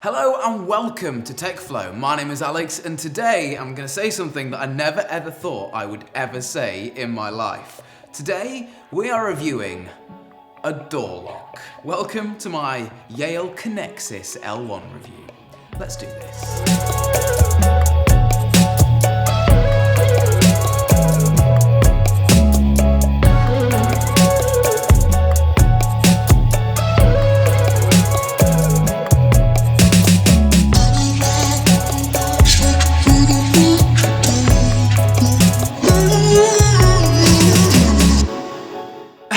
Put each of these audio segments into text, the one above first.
Hello and welcome to TechFlow. My name is Alex and today I'm going to say something that I never ever thought I would ever say in my life. Today we are reviewing a door lock. Welcome to my Yale Conexis L1 review. Let's do this.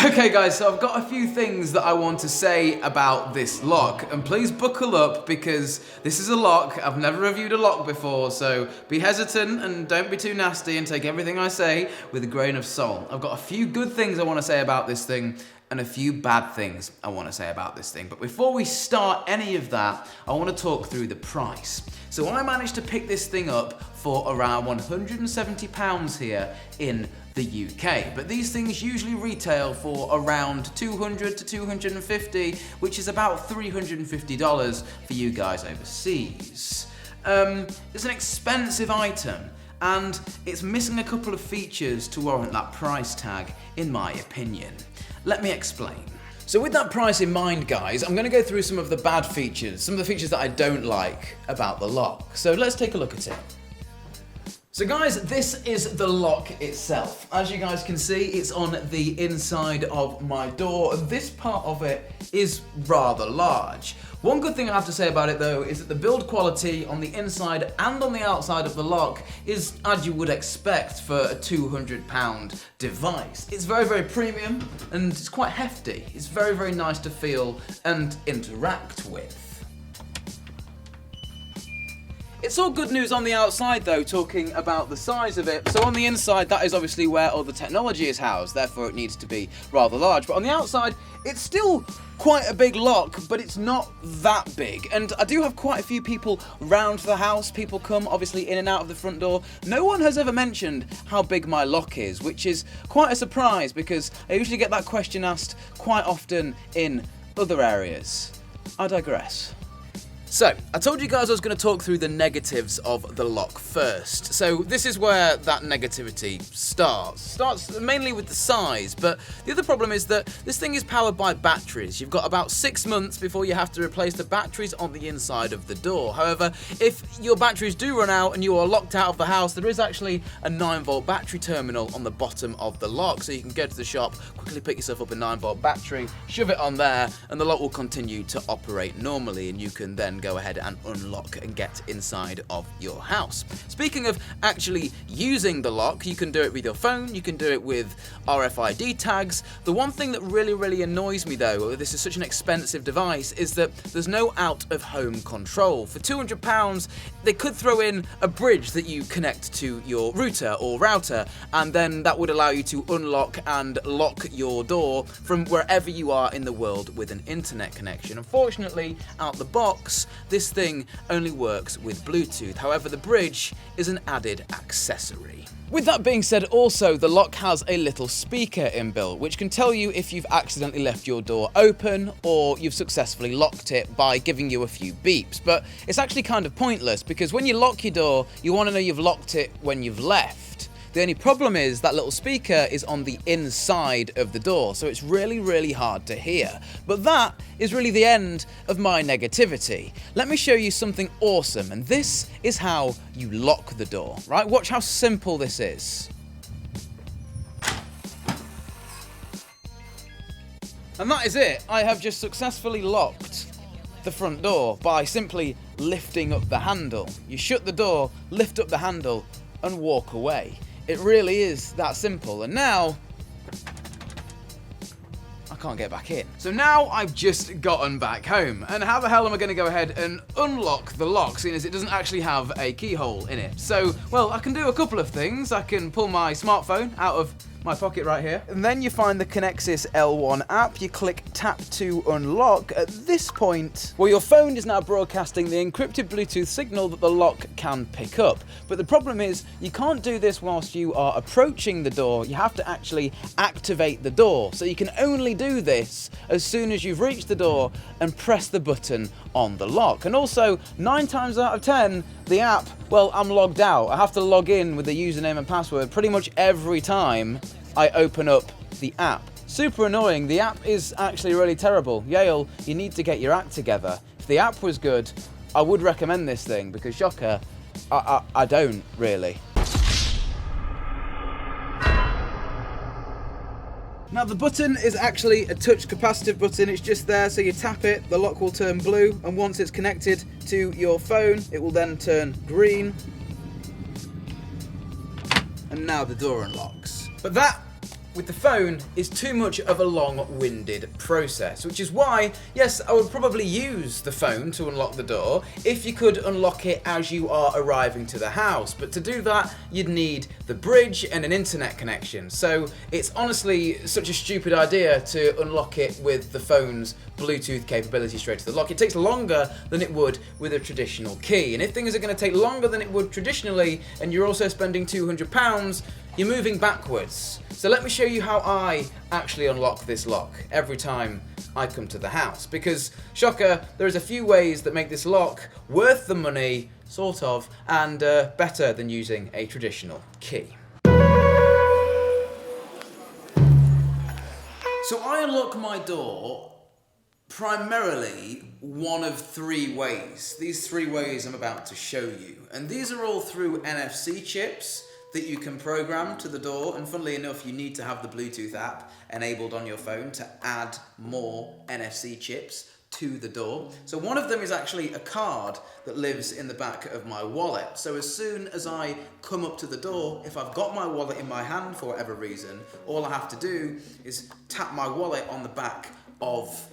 Okay guys, so I've got a few things that I want to say about this lock, and please buckle up because this is a lock. I've never reviewed a lock before, so be hesitant and don't be too nasty and take everything I say with a grain of salt. I've got a few good things I want to say about this thing and a few bad things I want to say about this thing. But before we start any of that, I want to talk through the price. So I managed to pick this thing up for around £170 here in the UK, but these things usually retail for around $200 to $250, which is about $350 for you guys overseas. It's an expensive item, and it's missing a couple of features to warrant that price tag, in my opinion. Let me explain. So with that price in mind, guys, I'm going to go through some of the bad features, some of the features that I don't like about the lock. So let's take a look at it. So guys, this is the lock itself. As you guys can see, it's on the inside of my door. This part of it is rather large. One good thing I have to say about it though is that the build quality on the inside and on the outside of the lock is as you would expect for a £200 device. It's very, very premium and it's quite hefty. It's very, very nice to feel and interact with. It's all good news on the outside though, talking about the size of it. So on the inside, that is obviously where all the technology is housed, therefore it needs to be rather large. But on the outside, it's still quite a big lock, but it's not that big. And I do have quite a few people round the house. People come obviously in and out of the front door. No one has ever mentioned how big my lock is, which is quite a surprise because I usually get that question asked quite often in other areas. I digress. So, I told you guys I was going to talk through the negatives of the lock first. So this is where that negativity starts. Starts mainly with the size, but the other problem is that this thing is powered by batteries. You've got about 6 months before you have to replace the batteries on the inside of the door. However, if your batteries do run out and you are locked out of the house, there is actually a 9-volt battery terminal on the bottom of the lock. So you can go to the shop, quickly pick yourself up a 9-volt battery, shove it on there, and the lock will continue to operate normally, and you can then go ahead and unlock and get inside of your house. Speaking of actually using the lock, you can do it with your phone, you can do it with RFID tags. The one thing that really annoys me though, this is such an expensive device, is that there's no out-of-home control. For £200, they could throw in a bridge that you connect to your router or router, and then that would allow you to unlock and lock your door from wherever you are in the world with an internet connection. Unfortunately, out the box, this thing only works with Bluetooth. However, the bridge is an added accessory. With that being said, also, the lock has a little speaker inbuilt, which can tell you if you've accidentally left your door open or you've successfully locked it by giving you a few beeps. But it's actually kind of pointless because when you lock your door, you want to know you've locked it when you've left. The only problem is that little speaker is on the inside of the door, so it's really hard to hear. But that is really the end of my negativity. Let me show you something awesome, and this is how you lock the door, right? Watch how simple this is. And that is it. I have just successfully locked the front door by simply lifting up the handle. You shut the door, lift up the handle, and walk away. It really is that simple. And now I can't get back in. So now I've just gotten back home, and how the hell am I going to go ahead and unlock the lock, seeing as it doesn't actually have a keyhole in it? So, well, I can do a couple of things. I can pull my smartphone out of my pocket right here. And then you find the Conexis L1 app, you click tap to unlock. At this point, well, your phone is now broadcasting the encrypted Bluetooth signal that the lock can pick up. But the problem is, you can't do this whilst you are approaching the door. You have to actually activate the door. So you can only do this as soon as you've reached the door and press the button on the lock. And also, 9 times out of 10, the app, well, I'm logged out. I have to log in with the username and password pretty much every time I open up the app. Super annoying. The app is actually really terrible. Yale, you need to get your act together. If the app was good, I would recommend this thing, because shocker, I don't really. Now the button is actually a touch capacitive button, it's just there, so you tap it, the lock will turn blue, and once it's connected to your phone, it will then turn green. And now the door unlocks. But that, with the phone, is too much of a long-winded process, which is why, yes, I would probably use the phone to unlock the door if you could unlock it as you are arriving to the house. But to do that, you'd need the bridge and an internet connection. So it's honestly such a stupid idea to unlock it with the phone's Bluetooth capability straight to the lock. It takes longer than it would with a traditional key. And if things are going to take longer than it would traditionally, and you're also spending £200, you're moving backwards. So let me show you how I actually unlock this lock every time I come to the house. Because, shocker, there's a few ways that make this lock worth the money, sort of, and better than using a traditional key. So I unlock my door primarily one of 3 ways. These 3 ways I'm about to show you. And these are all through NFC chips that you can program to the door, and funnily enough, you need to have the Bluetooth app enabled on your phone to add more NFC chips to the door. So one of them is actually a card that lives in the back of my wallet. So as soon as I come up to the door, if I've got my wallet in my hand for whatever reason, all I have to do is tap my wallet on the back of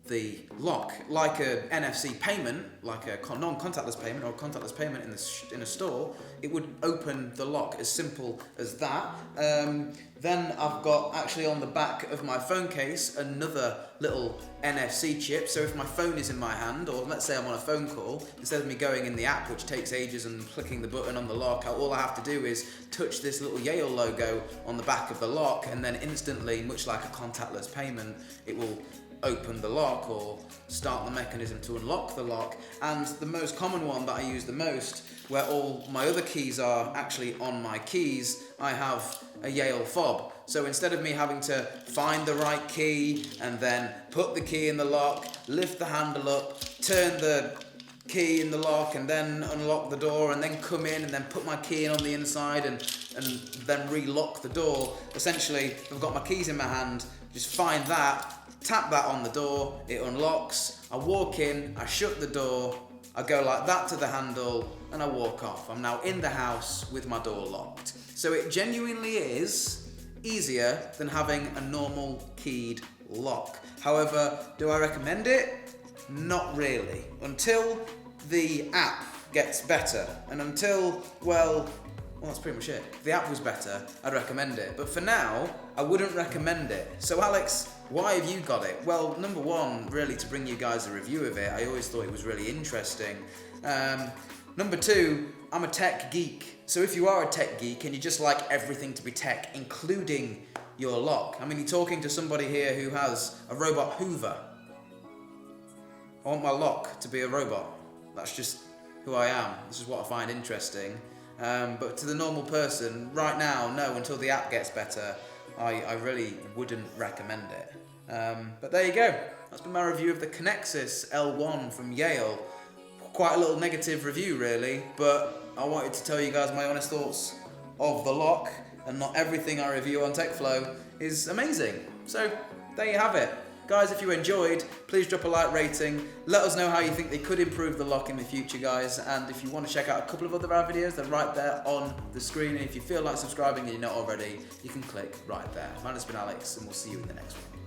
the lock. Like a NFC payment, like a non-contactless payment or a contactless payment in a store, it would open the lock, as simple as that. Then I've got actually on the back of my phone case another little NFC chip, so if my phone is in my hand, or let's say I'm on a phone call, instead of me going in the app, which takes ages, and clicking the button on the lock, all I have to do is touch this little Yale logo on the back of the lock, and then instantly, much like a contactless payment, it will open the lock or start the mechanism to unlock the lock. And the most common one that I use the most, where all my other keys are actually on my keys, I have a Yale fob. So instead of me having to find the right key and then put the key in the lock, lift the handle up, turn the key in the lock and then unlock the door and then come in and then put my key in on the inside and then relock the door, essentially I've got my keys in my hand, just find that, tap that on the door, it unlocks, I walk in, I shut the door, I go like that to the handle, and I walk off. I'm now in the house with my door locked. So it genuinely is easier than having a normal keyed lock. However, do I recommend it? Not really. Until the app gets better, and until, well, that's pretty much it. If the app was better, I'd recommend it. But for now, I wouldn't recommend it. So Alex, why have you got it? Well, number one, really to bring you guys a review of it. I always thought it was really interesting. Number two, I'm a tech geek. So if you are a tech geek and you just like everything to be tech, including your lock. I mean, you're talking to somebody here who has a robot Hoover. I want my lock to be a robot. That's just who I am. This is what I find interesting. But to the normal person, right now, no, until the app gets better, I really wouldn't recommend it. But there you go. That's been my review of the Conexis L1 from Yale. Quite a little negative review, really, but I wanted to tell you guys my honest thoughts of the lock, and not everything I review on TechFlow is amazing. So, there you have it. Guys, if you enjoyed, please drop a like rating. Let us know how you think they could improve the lock in the future, guys. And if you want to check out a couple of other our videos, they're right there on the screen. And if you feel like subscribing and you're not already, you can click right there. My name's been Alex, and we'll see you in the next one.